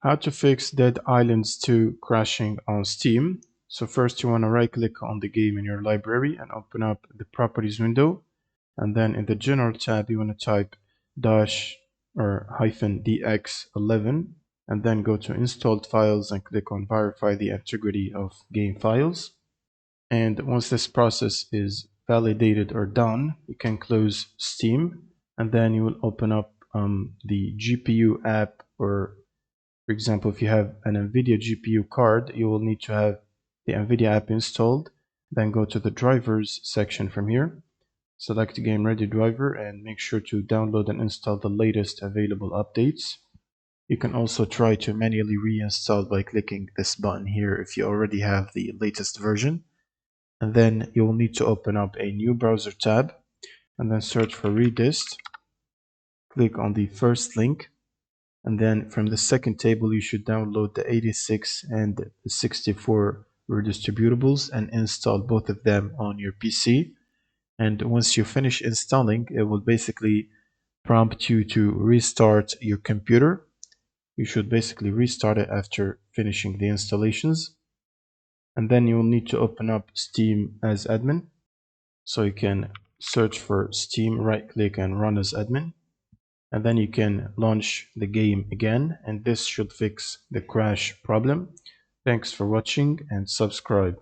How to fix Dead Islands 2 crashing on Steam. So first you want to right click on the game in your library and open up the properties window, and then in the general tab you want to type dash or -dx11 and then go to installed files and click on verify the integrity of game files. And once this process is validated or done, you can close Steam, and then you will open up the GPU app, or for example, if you have an NVIDIA GPU card, you will need to have the NVIDIA app installed. Then go to the drivers section from here, select Game Ready driver, and make sure to download and install the latest available updates. You can also try to manually reinstall by clicking this button here if you already have the latest version. And then you will need to open up a new browser tab and then search for Redist. Click on the first link, and then from the second table you should download the 86 and the 64 redistributables and install both of them on your PC. And once you finish installing, it will basically prompt you to restart your computer. You should basically restart it after finishing the installations. And then you will need to open up Steam as admin. So you can search for Steam, right click and run as admin. And then you can launch the game again, and this should fix the crash problem. Thanks for watching and subscribe.